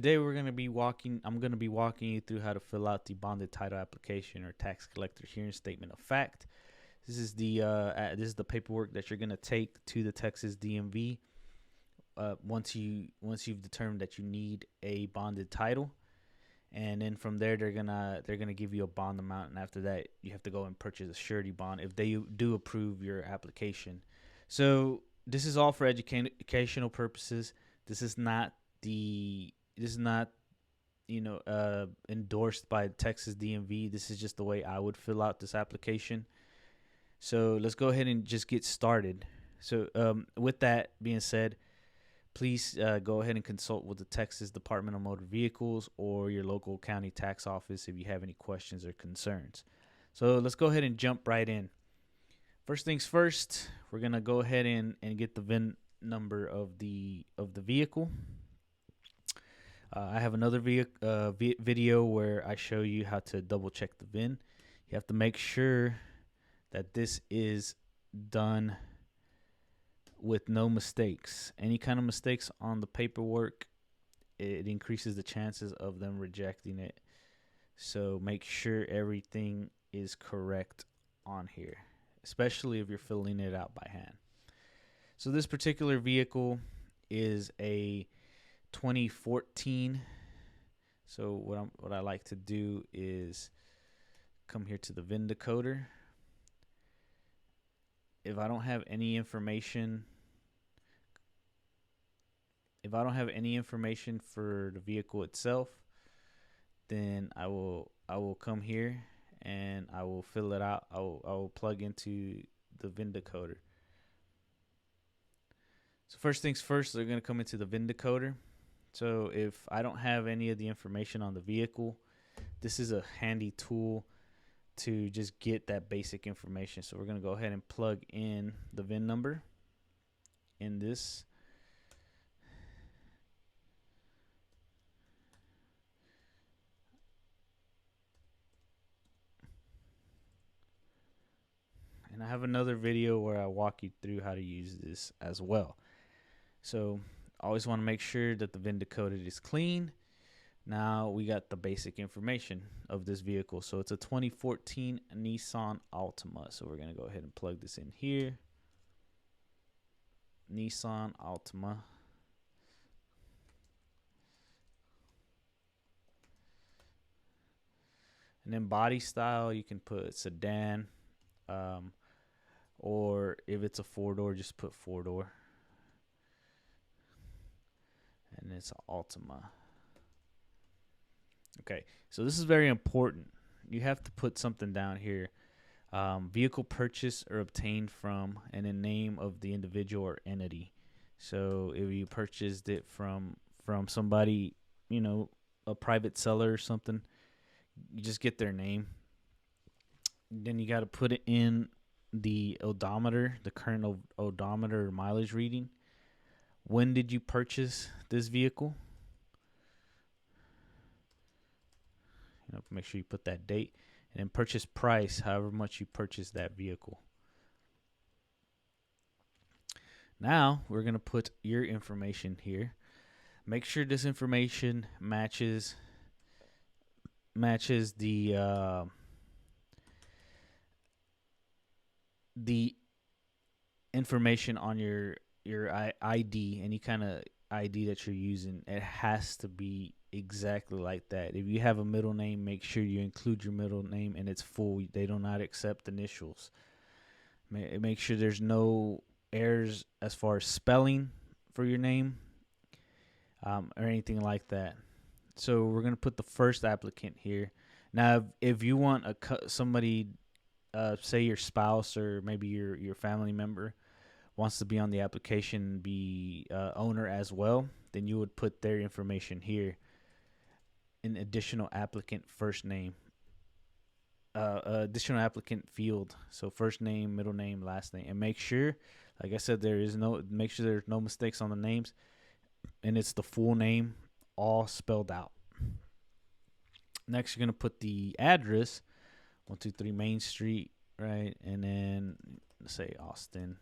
Today I'm going to be walking you through how to fill out the bonded title application or tax collector hearing statement of fact. This is the paperwork that you're going to take to the Texas DMV once you've determined that you need a bonded title. And then from there, they're gonna give you a bond amount, and after that, you have to go and purchase a surety bond if they do approve your application. So this is all for educational purposes. This is not endorsed by Texas DMV. This is just the way I would fill out this application. So let's go ahead and just get started. So with that being said, please go ahead and consult with the Texas Department of Motor Vehicles or your local county tax office if you have any questions or concerns. So let's go ahead and jump right in. First things first, we're going to go ahead and get the VIN number of the vehicle. I have another video where I show you how to double check the VIN. You have to make sure that this is done with no mistakes. Any kind of mistakes on the paperwork, it increases the chances of them rejecting it. So make sure everything is correct on here, especially if you're filling it out by hand. So this particular vehicle is a 2014. So what I like to do is come here to the VIN decoder. If I don't have any information for the vehicle itself, then I will come here and I will fill it out. I will plug into the VIN decoder. So first things first, they're going to come into the VIN decoder. So if I don't have any of the information on the vehicle, this is a handy tool to just get that basic information. So we're going to go ahead and plug in the VIN number in this. And I have another video where I walk you through how to use this as well. So always want to make sure that the VIN decoder is clean. Now we got the basic information of this vehicle. So it's a 2014 Nissan Altima. So we're going to go ahead and plug this in here. Nissan Altima. And then body style, you can put sedan. Or if it's a four-door, just put four-door. And it's an Altima. Okay, so this is very important. You have to put something down here. Vehicle purchased or obtained from, and the name of the individual or entity. So if you purchased it from somebody, a private seller or something, you just get their name. Then you got to put it in the odometer, the current odometer mileage reading. When did you purchase this vehicle? Make sure you put that date, and then purchase price, however much you purchased that vehicle. Now we're going to put your information here. Make sure this information matches the information on your ID, any kind of ID that you're using. It has to be exactly like that. If you have a middle name, make sure you include your middle name and it's full. They do not accept initials. Make sure there's no errors as far as spelling for your name or anything like that. So we're going to put the first applicant here. Now, if you want somebody, say your spouse or maybe your family member wants to be on the application and be owner as well, then you would put their information here. An additional applicant first name, additional applicant field. So first name, middle name, last name, and make sure, like I said, make sure there's no mistakes on the names, and it's the full name all spelled out. Next, you're gonna put the address, 123 Main Street, right, and then let's say Austin,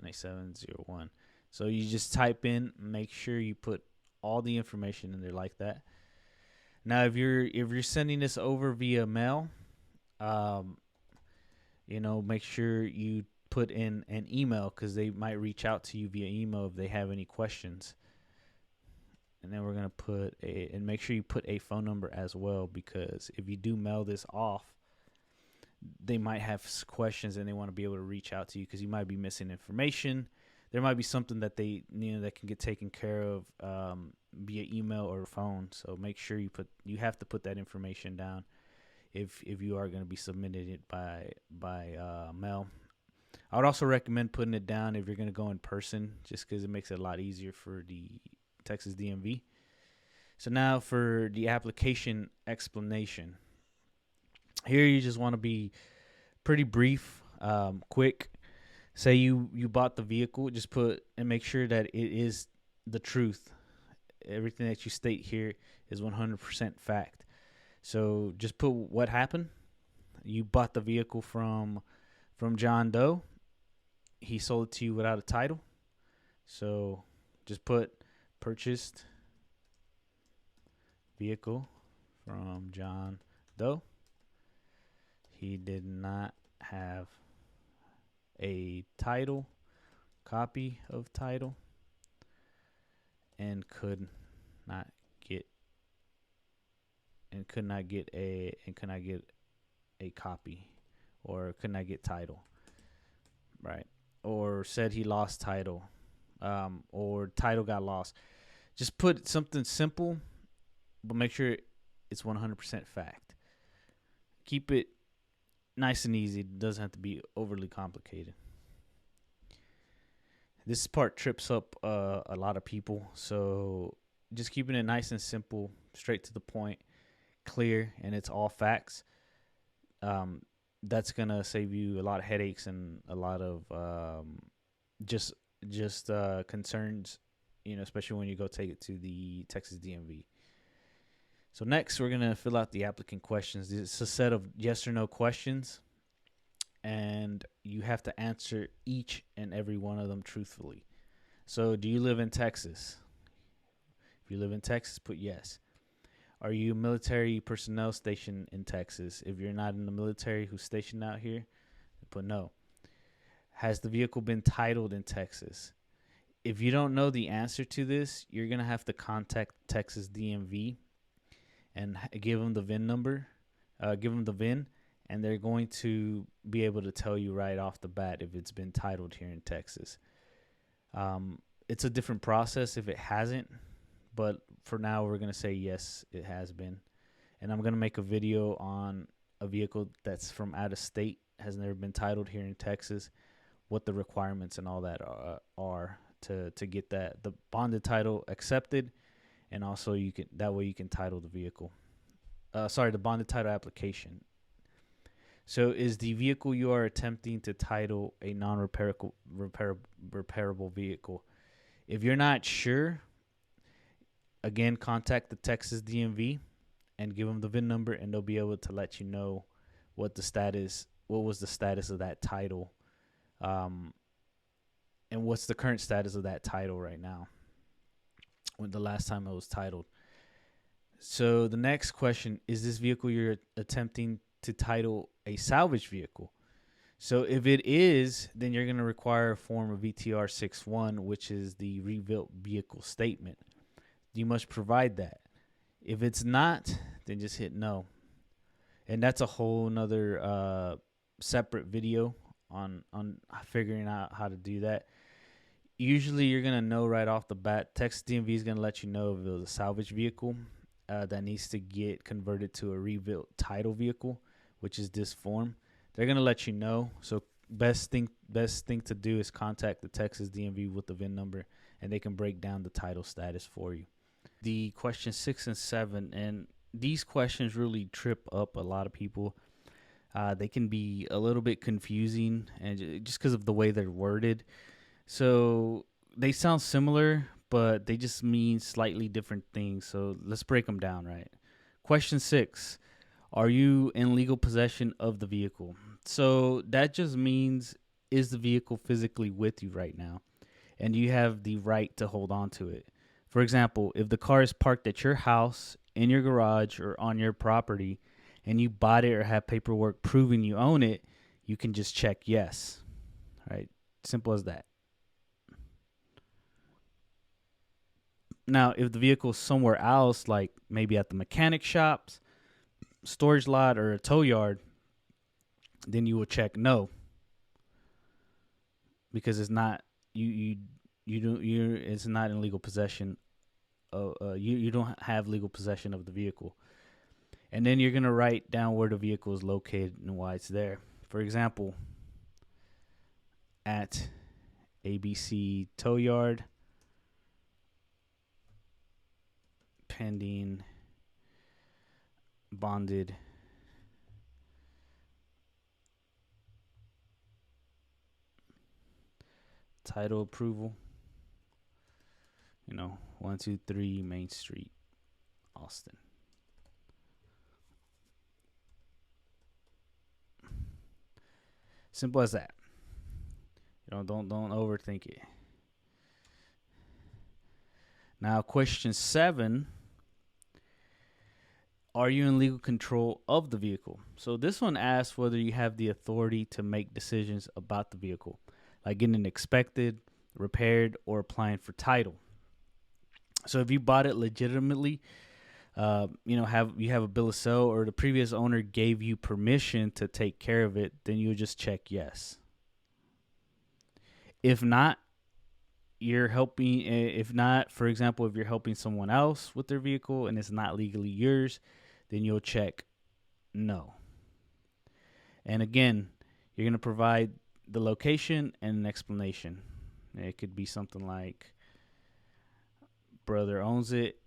98701. So you just type in, make sure you put all the information in there like that. Now, if you're sending this over via mail, make sure you put in an email, because they might reach out to you via email if they have any questions. And then we're gonna and make sure you put a phone number as well, because if you do mail this off, they might have questions and they want to be able to reach out to you, because you might be missing information. There might be something that that can get taken care of via email or phone. So make sure you have to put that information down if you are going to be submitting it by mail. I would also recommend putting it down if you're going to go in person, just because it makes it a lot easier for the Texas DMV. So now for the application explanation. Here you just want to be pretty brief, quick. Say you bought the vehicle, just put and make sure that it is the truth. Everything that you state here is 100% fact. So just put what happened. You bought the vehicle from John Doe. He sold it to you without a title. So just put purchased vehicle from John Doe. He did not have a title, copy of title, and could not get a copy, or could not get title, right? Or said he lost title, or title got lost. Just put something simple, but make sure it's 100% fact. Keep it nice and easy. It doesn't have to be overly complicated. This part trips up a lot of people, so just keeping it nice and simple, straight to the point, clear, and it's all facts. That's gonna save you a lot of headaches and a lot of just concerns, especially when you go take it to the Texas DMV. So next, we're gonna fill out the applicant questions. It's a set of yes or no questions, and you have to answer each and every one of them truthfully. So, do you live in Texas? If you live in Texas, put yes. Are you military personnel stationed in Texas? If you're not in the military who's stationed out here, put no. Has the vehicle been titled in Texas? If you don't know the answer to this, you're going to have to contact Texas DMV and give them the VIN number, give them the VIN, and they're going to be able to tell you right off the bat if it's been titled here in Texas. It's a different process if it hasn't, but for now we're going to say yes, it has been. And I'm going to make a video on a vehicle that's from out of state, has never been titled here in Texas, what the requirements and all that are to get the bonded title accepted, and also you can title the vehicle. The bonded title application. So is the vehicle you are attempting to title a non-repairable vehicle? If you're not sure, again, contact the Texas DMV and give them the VIN number, and they'll be able to let you know what was the status of that title, and what's the current status of that title right now, when the last time it was titled. So the next question, is this vehicle you're attempting to title a salvage vehicle? So if it is, then you're going to require a form of VTR-61, which is the rebuilt vehicle statement. You must provide that. If it's not, then just hit no. And that's a whole nother separate video on figuring out how to do that. Usually you're going to know right off the bat. Texas DMV is going to let you know if it was a salvage vehicle that needs to get converted to a rebuilt title vehicle, which is this form. They're going to let you know. So best thing to do is contact the Texas DMV with the VIN number, and they can break down the title status for you. The question 6 and 7, and these questions really trip up a lot of people. They can be a little bit confusing, and just because of the way they're worded. So they sound similar, but they just mean slightly different things. So let's break them down, right? Question 6, are you in legal possession of the vehicle? So that just means, is the vehicle physically with you right now? And you have the right to hold on to it. For example, if the car is parked at your house, in your garage, or on your property, and you bought it or have paperwork proving you own it, you can just check yes. Right? Simple as that. Now, if the vehicle is somewhere else, like maybe at the mechanic shops, storage lot, or a tow yard, then you will check no, because it's not it's not in legal possession. You don't have legal possession of the vehicle, and then you're gonna write down where the vehicle is located and why it's there. For example, at ABC Tow Yard, pending bonded title approval. 123 Main Street, Austin. Simple as that. Don't overthink it. Now, question 7. Are you in legal control of the vehicle? So this one asks whether you have the authority to make decisions about the vehicle, like getting it inspected, repaired, or applying for title. So if you bought it legitimately, have a bill of sale, or the previous owner gave you permission to take care of it, then you just check yes. If not, you're helping. If not, for example, if you're helping someone else with their vehicle and it's not legally yours, then you'll check no. And again, you're going to provide the location and an explanation. It could be something like, brother owns it,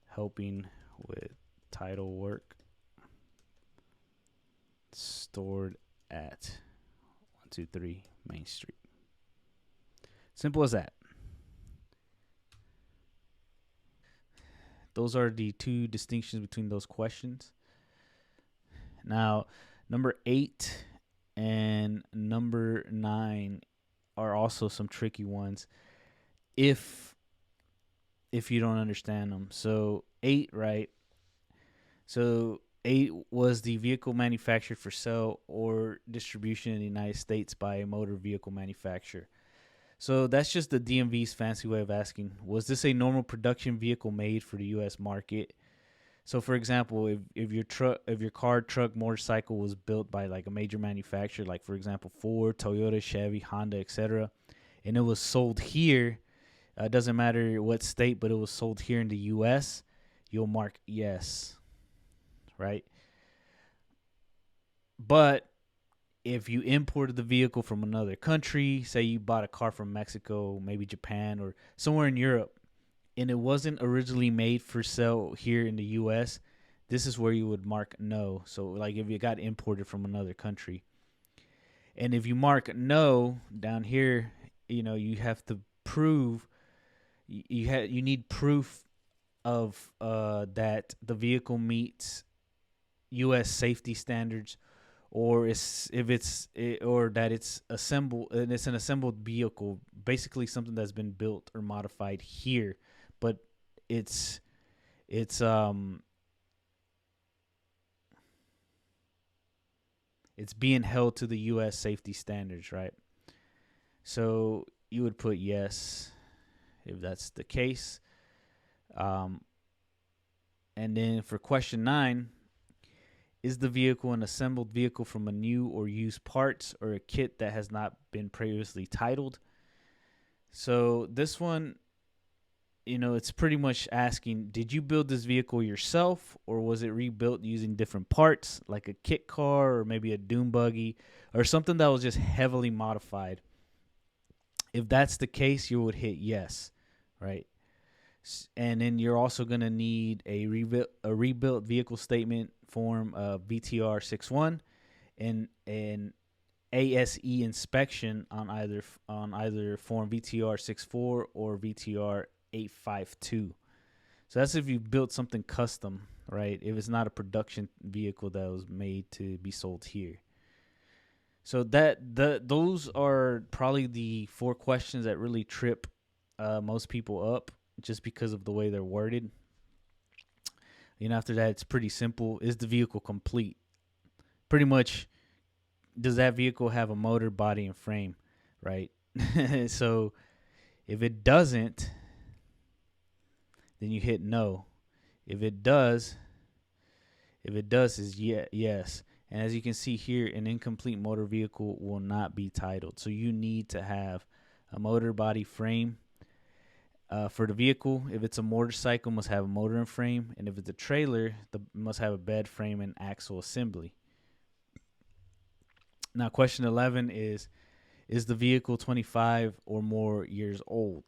helping with title work, stored at 123 Main Street. Simple as that. Those are the two distinctions between those questions. Now, number 8 and number 9 are also some tricky ones if you don't understand them. So 8, right? So 8 was the vehicle manufactured for sale or distribution in the United States by a motor vehicle manufacturer. So that's just the DMV's fancy way of asking, was this a normal production vehicle made for the U.S. market? So, for example, if your car, truck, motorcycle was built by like a major manufacturer, like for example Ford, Toyota, Chevy, Honda, etc., and it was sold here, it doesn't matter what state, but it was sold here in the U.S., you'll mark yes, right? But if you imported the vehicle from another country, say you bought a car from Mexico, maybe Japan, or somewhere in Europe, and it wasn't originally made for sale here in the U.S., this is where you would mark no. So, like if you got imported from another country. And if you mark no down here, you have to prove, you need proof of that the vehicle meets U.S. safety standards, or that it's assembled, and it's an assembled vehicle, basically something that's been built or modified here, but it's being held to the U.S. safety standards, right? So you would put yes if that's the case. And then for question 9, is the vehicle an assembled vehicle from a new or used parts or a kit that has not been previously titled? So this one, it's pretty much asking, did you build this vehicle yourself, or was it rebuilt using different parts, like a kit car or maybe a dune buggy or something that was just heavily modified? If that's the case, you would hit yes, right? And then you're also going to need a rebuilt vehicle statement form, VTR-61, and an ASE inspection on either form VTR-64 or VTR-852. So that's if you built something custom, right? If it's not a production vehicle that was made to be sold here. So those are probably the 4 questions that really trip most people up, just because of the way they're worded. After that, it's pretty simple. Is the vehicle complete? Pretty much, does that vehicle have a motor, body, and frame, right? So if it doesn't, then you hit no. If it does is yes. And as you can see here, an incomplete motor vehicle will not be titled. So you need to have a motor, body, frame. For the vehicle, if it's a motorcycle, must have a motor and frame. And if it's a trailer, must have a bed, frame, and axle assembly. Now, question 11 is the vehicle 25 or more years old?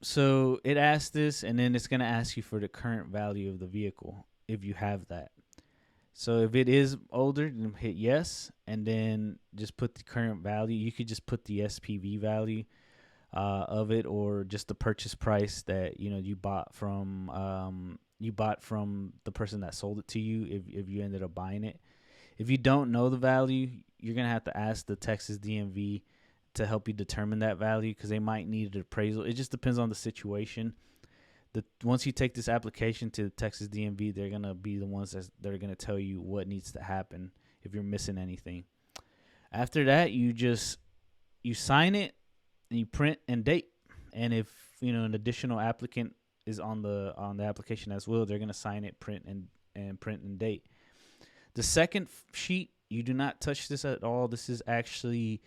So it asks this, and then it's going to ask you for the current value of the vehicle, if you have that. So if it is older, then hit yes, and then just put the current value. You could just put the SPV value of it, or just the purchase price that you bought from the person that sold it to you, if you ended up buying it. If you don't know the value, you're gonna have to ask the Texas DMV to help you determine that value, because they might need an appraisal. It just depends on the situation. Once you take this application to the Texas DMV, they're gonna be the ones that are gonna tell you what needs to happen if you're missing anything. After that, you sign it and you print and date. And if an additional applicant is on the application as well, they're gonna sign it, print and date. The second sheet, you do not touch this at all. This is actually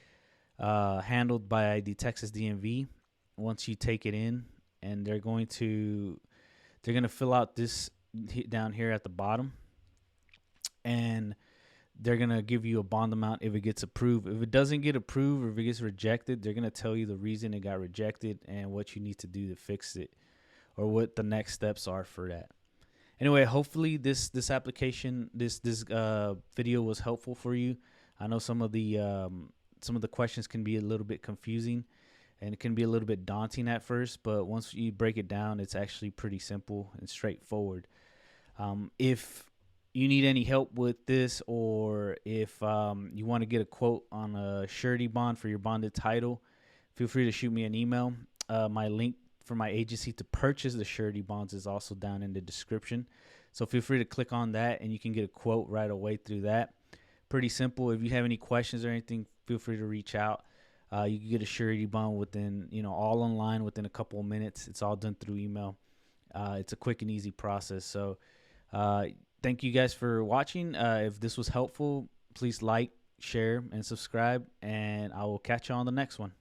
handled by the Texas DMV. Once you take it in, and they're going to fill out this down here at the bottom, and they're going to give you a bond amount if it gets approved. If it doesn't get approved, or if it gets rejected, they're going to tell you the reason it got rejected and what you need to do to fix it, or what the next steps are for that. Anyway, hopefully this application, this video was helpful for you. I know some of the questions can be a little bit confusing, and it can be a little bit daunting at first, but once you break it down, it's actually pretty simple and straightforward. If you need any help with this, or if you want to get a quote on a surety bond for your bonded title, feel free to shoot me an email. My link for my agency to purchase the surety bonds is also down in the description. So feel free to click on that, and you can get a quote right away through that. Pretty simple. If you have any questions or anything, feel free to reach out. You can get a surety bond within, all online within a couple of minutes. It's all done through email. It's a quick and easy process. So thank you guys for watching. If this was helpful, please like, share, and subscribe, and I will catch you on the next one.